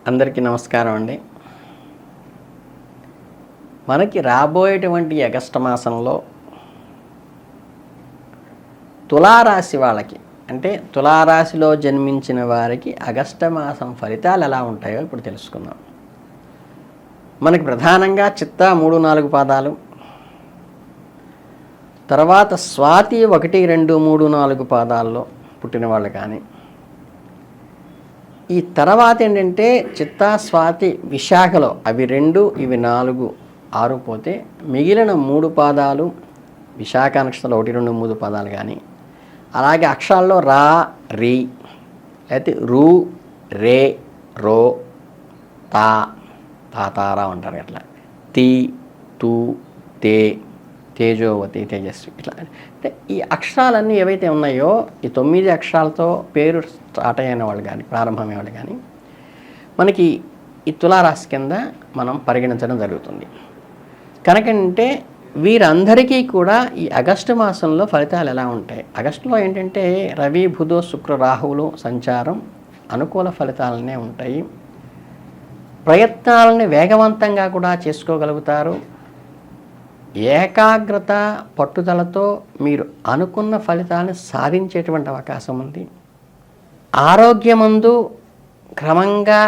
అందరికీ నమస్కారం అండి. మనకి రాబోయేటువంటి ఆగస్టు మాసంలో తులారాశి వాళ్ళకి, అంటే తులారాశిలో జన్మించిన వారికి ఆగస్టు మాసం ఫలితాలు ఎలా ఉంటాయో ఇప్పుడు తెలుసుకుందాం. మనకి ప్రధానంగా చిత్త 3-4 పాదాలు, తర్వాత స్వాతి 1-2-3-4 పాదాల్లో పుట్టిన వాళ్ళు కానీ, ఈ తర్వాత ఏంటంటే చిత్తా స్వాతి విశాఖలో అవి 2 ఇవి 4 6 పోతే మిగిలిన 3 పాదాలు విశాఖ నక్షత్రంలో 1-2-3 పాదాలు కానీ, అలాగే అక్షరాల్లో రా రి లేకపోతే రు రే రో తా తాతారా ఉంటారు, అట్లా తి తు తే తేజోవతి తేజస్వి, ఇట్లా అంటే ఈ అక్షరాలన్నీ ఏవైతే ఉన్నాయో ఈ 9 అక్షరాలతో పేరు స్టార్ట్ అయిన వాళ్ళు కానీ ప్రారంభమైన వాళ్ళు కానీ మనకి ఈ తులారాశి కింద మనం పరిగణించడం జరుగుతుంది. కనుకంటే వీరందరికీ కూడా ఈ ఆగస్టు మాసంలో ఫలితాలు ఎలా ఉంటాయి? ఆగస్టులో ఏంటంటే రవి బుధ శుక్ర రాహువులు సంచారం అనుకూల ఫలితాలనే ఉంటాయి. ప్రయత్నాలని వేగవంతంగా కూడా చేసుకోగలుగుతారు. ఏకాగ్రత పట్టుదలతో మీరు అనుకున్న ఫలితాన్ని సాధించేటువంటి అవకాశం ఉంది. ఆరోగ్యమందు క్రమంగా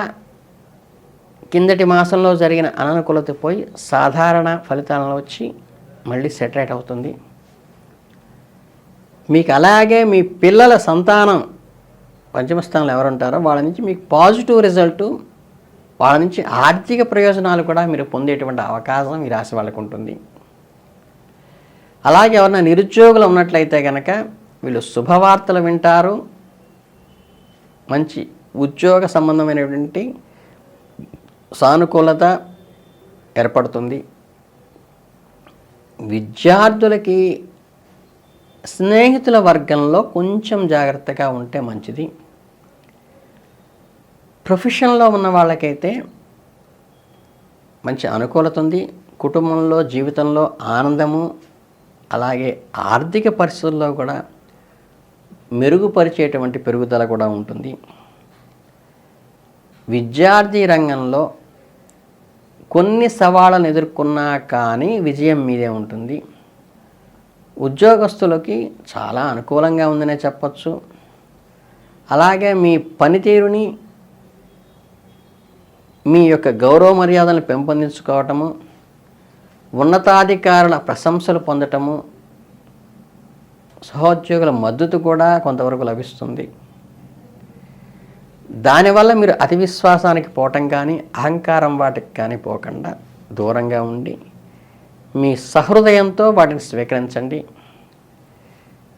కిందటి మాసంలో జరిగిన అననుకూలత పోయి సాధారణ ఫలితాలలో వచ్చి మళ్ళీ సెటరేట్ అవుతుంది. మీకు అలాగే మీ పిల్లల సంతానం పంచమ స్థానంలో ఎవరుంటారో వాళ్ళ నుంచి మీకు పాజిటివ్ రిజల్టు, వాళ్ళ నుంచి ఆర్థిక ప్రయోజనాలు కూడా మీరు పొందేటువంటి అవకాశం ఈ రాశి వాళ్ళకు ఉంటుంది. అలాగే ఎవరైనా నిరుద్యోగులు ఉన్నట్లయితే కనుక వీళ్ళు శుభవార్తలు వింటారు. మంచి ఉద్యోగ సంబంధమైనటువంటి సానుకూలత ఏర్పడుతుంది. విద్యార్థులకి స్నేహితుల వర్గంలో కొంచెం జాగ్రత్తగా ఉంటే మంచిది. ప్రొఫెషన్లో ఉన్న వాళ్ళకైతే మంచి అనుకూలత ఉంది. కుటుంబంలో జీవితంలో ఆనందము, అలాగే ఆర్థిక పరిస్థితుల్లో కూడా మెరుగుపరిచేటువంటి పెరుగుదల కూడా ఉంటుంది. విద్యార్థి రంగంలో కొన్ని సవాళ్ళను ఎదుర్కొన్నా కానీ విజయం మీదే ఉంటుంది. ఉద్యోగస్తులకి చాలా అనుకూలంగా ఉందనే చెప్పచ్చు. అలాగే మీ పనితీరుని, మీ యొక్క గౌరవ మర్యాదలను పెంపొందించుకోవటము, ఉన్నతాధికారుల ప్రశంసలు పొందటము, సహోద్యోగుల మద్దతు కూడా కొంతవరకు లభిస్తుంది. దానివల్ల మీరు అతి విశ్వాసానికి పోవటం కానీ అహంకారం వాటికి కానీ పోకుండా దూరంగా ఉండి మీ సహృదయంతో వాటిని స్వీకరించండి.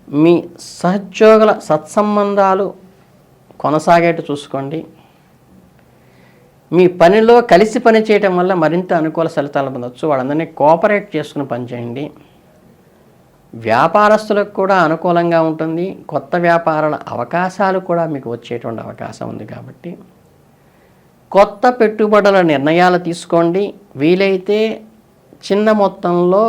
మీ సహోద్యోగుల సత్సంబంధాలు కొనసాగేట్టు చూసుకోండి. మీ పనిలో కలిసి పని చేయటం వల్ల మరింత అనుకూల ఫలితాలు పొందవచ్చు. వాళ్ళందరినీ కోఆపరేట్ చేసుకుని పనిచేయండి. వ్యాపారస్తులకు కూడా అనుకూలంగా ఉంటుంది. కొత్త వ్యాపారాల అవకాశాలు కూడా మీకు వచ్చేటువంటి అవకాశం ఉంది. కాబట్టి కొత్త పెట్టుబడుల నిర్ణయాలు తీసుకోండి. వీలైతే చిన్న మొత్తంలో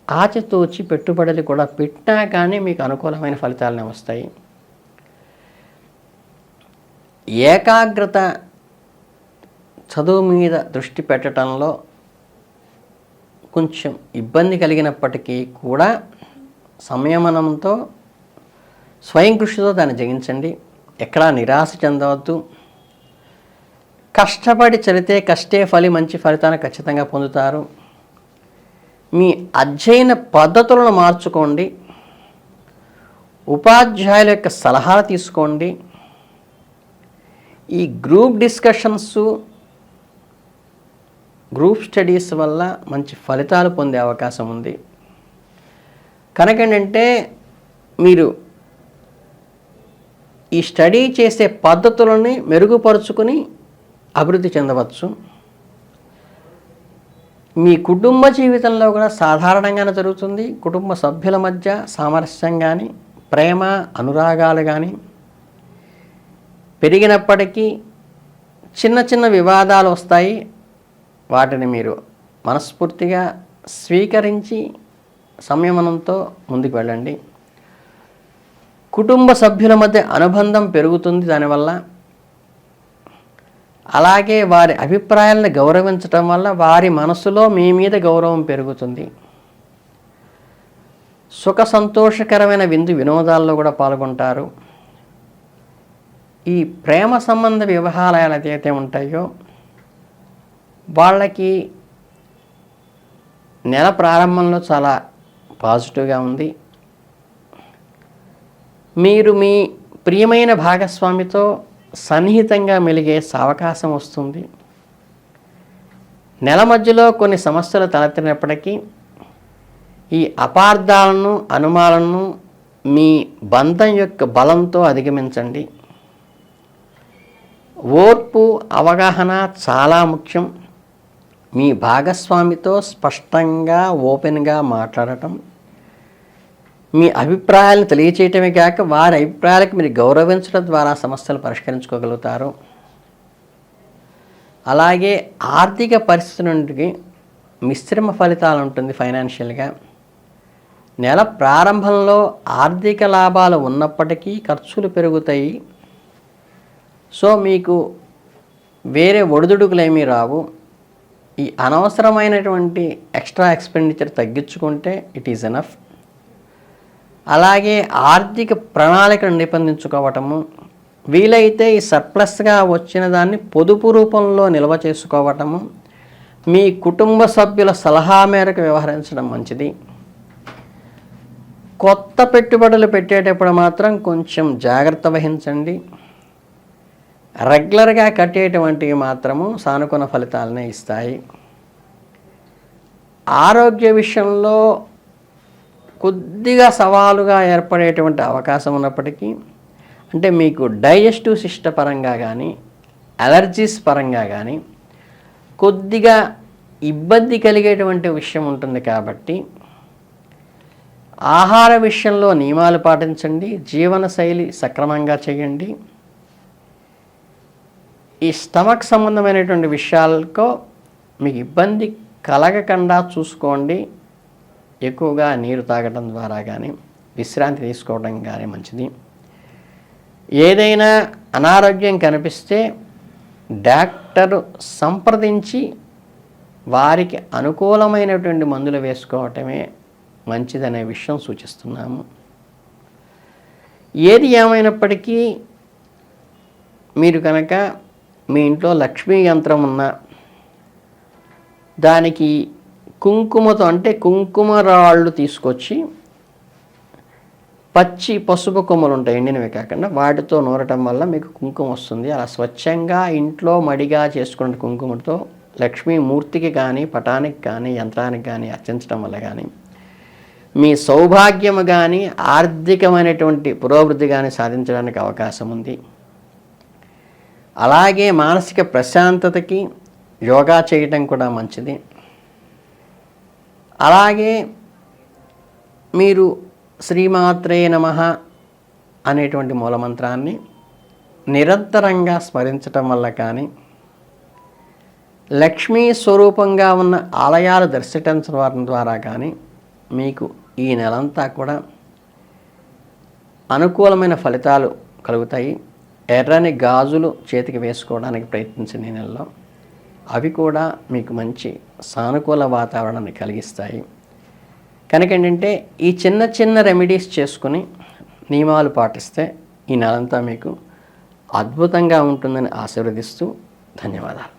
ఆచితూచి పెట్టుబడులు కూడా పెట్టినా కానీ మీకు అనుకూలమైన ఫలితాలనే వస్తాయి. ఏకాగ్రత, చదువు మీద దృష్టి పెట్టడంలో కొంచెం ఇబ్బంది కలిగినప్పటికీ కూడా సంయమనంతో స్వయం కృషితో దాన్ని జయించండి. ఎక్కడా నిరాశ చెందవద్దు. కష్టపడి చదివితే కష్టే ఫలి, మంచి ఫలితాన్ని ఖచ్చితంగా పొందుతారు. మీ అధ్యయన పద్ధతులను మార్చుకోండి. ఉపాధ్యాయుల యొక్క సలహాలు తీసుకోండి. ఈ గ్రూప్ డిస్కషన్స్, గ్రూప్ స్టడీస్ వల్ల మంచి ఫలితాలు పొందే అవకాశం ఉంది. కనుకేంటంటే మీరు ఈ స్టడీ చేసే పద్ధతులని మెరుగుపరుచుకుని అభివృద్ధి చెందవచ్చు. మీ కుటుంబ జీవితంలో కూడా సాధారణంగానే జరుగుతుంది. కుటుంబ సభ్యుల మధ్య సామరస్యం కానీ, ప్రేమ అనురాగాలు కానీ పెరిగినప్పటికీ చిన్న చిన్న వివాదాలు వస్తాయి. వాటిని మీరు మనస్ఫూర్తిగా స్వీకరించి సంయమనంతో ముందుకు వెళ్ళండి. కుటుంబ సభ్యుల మధ్య అనుబంధం పెరుగుతుంది. దానివల్ల అలాగే వారి అభిప్రాయాలను గౌరవించటం వల్ల వారి మనసులో మీ మీద గౌరవం పెరుగుతుంది. సుఖ సంతోషకరమైన విందు వినోదాల్లో కూడా పాల్గొంటారు. ఈ ప్రేమ సంబంధ వ్యవహారాలు ఏదైతే ఉంటాయో వాళ్ళకి నెల ప్రారంభంలో చాలా పాజిటివ్గా ఉంది. మీరు మీ ప్రియమైన భాగస్వామితో సన్నిహితంగా మెలిగే అవకాశం వస్తుంది. నెల మధ్యలో కొన్ని సమస్యలు తలెత్తినప్పటికీ ఈ అపార్థాలను అనుమానాలను మీ బంధం యొక్క బలంతో అధిగమించండి. ఓర్పు అవగాహన చాలా ముఖ్యం. మీ భాగస్వామితో స్పష్టంగా ఓపెన్గా మాట్లాడటం, మీ అభిప్రాయాలను తెలియచేయటమే కాక వారి అభిప్రాయాలకు మీరు గౌరవించడం ద్వారా సమస్యలు పరిష్కరించుకోగలుగుతారు. అలాగే ఆర్థిక పరిస్థితి నుండి మిశ్రమ ఫలితాలు ఉంటుంది. ఫైనాన్షియల్గా నెల ప్రారంభంలో ఆర్థిక లాభాలు ఉన్నప్పటికీ ఖర్చులు పెరుగుతాయి. సో మీకు వేరే ఒడిదుడుకులు ఏమీ రావు. ఈ అనవసరమైనటువంటి ఎక్స్ట్రా ఎక్స్పెండిచర్ తగ్గించుకుంటే ఇట్ ఈజ్ ఎనఫ్. అలాగే ఆర్థిక ప్రణాళికను నిబంధించుకోవటము, వీలైతే ఈ సర్ప్లస్గా వచ్చిన దాన్ని పొదుపు రూపంలో నిల్వ చేసుకోవటము, మీ కుటుంబ సభ్యుల సలహా మేరకు వ్యవహరించడం మంచిది. కొత్త పెట్టుబడులు పెట్టేటప్పుడు మాత్రం కొంచెం జాగ్రత్త వహించండి. రెగ్యులర్గా కట్టేటువంటివి మాత్రము సానుకూల ఫలితాలనే ఇస్తాయి. ఆరోగ్య విషయంలో కొద్దిగా సవాలుగా ఏర్పడేటువంటి అవకాశం ఉన్నప్పటికీ, అంటే మీకు డైజెస్టివ్ సిస్టమ్ పరంగా కానీ అలర్జీస్ పరంగా కానీ కొద్దిగా ఇబ్బంది కలిగేటువంటి విషయం ఉంటుంది. కాబట్టి ఆహార విషయంలో నియమాలు పాటించండి, జీవనశైలి సక్రమంగా చేయండి. ఈ స్టమక్ సంబంధమైనటువంటి విషయాలకు మీకు ఇబ్బంది కలగకుండా చూసుకోండి. ఎక్కువగా నీరు తాగడం ద్వారా కానీ విశ్రాంతి తీసుకోవడం కానీ మంచిది. ఏదైనా అనారోగ్యం కనిపిస్తే డాక్టరు సంప్రదించి వారికి అనుకూలమైనటువంటి మందులు వేసుకోవటమే మంచిదనే విషయం సూచిస్తున్నాము. ఏది ఏమైనప్పటికీ మీరు కనుక మీ ఇంట్లో లక్ష్మీ యంత్రం ఉన్న దానికి కుంకుమతో, అంటే కుంకుమ రాళ్ళు తీసుకొచ్చి పచ్చి పసుపు కొమ్మలు ఉంటాయి ఎండినవి కాకుండా, వాటితో నూరటం వల్ల మీకు కుంకుమ వస్తుంది. అలా స్వచ్ఛంగా ఇంట్లో మడిగా చేసుకున్న కుంకుమతో లక్ష్మీమూర్తికి కానీ పటానికి కానీ యంత్రానికి కానీ అర్చించడం వల్ల కానీ మీ సౌభాగ్యము కానీ ఆర్థికమైనటువంటి పురోభివృద్ధి కానీ సాధించడానికి అవకాశం ఉంది. అలాగే మానసిక ప్రశాంతతకి యోగా చేయటం కూడా మంచిది. అలాగే మీరు శ్రీమాత్రే నమః అనేటువంటి మూలమంత్రాన్ని నిరంతరంగా స్మరించటం వల్ల కానీ, లక్ష్మీ స్వరూపంగా ఉన్న ఆలయాలు దర్శించడం ద్వారా కానీ మీకు ఈ నెలంతా కూడా అనుకూలమైన ఫలితాలు కలుగుతాయి. ఎర్రని గాజులు చేతికి వేసుకోవడానికి ప్రయత్నించండి ఈ నెలలో. అవి కూడా మీకు మంచి సానుకూల వాతావరణాన్ని కలిగిస్తాయి. కనుక ఏంటంటే ఈ చిన్న చిన్న రెమెడీస్ చేసుకుని నియమాలు పాటిస్తే ఈ నెలంతా మీకు అద్భుతంగా ఉంటుందని ఆశీర్వదిస్తూ ధన్యవాదాలు.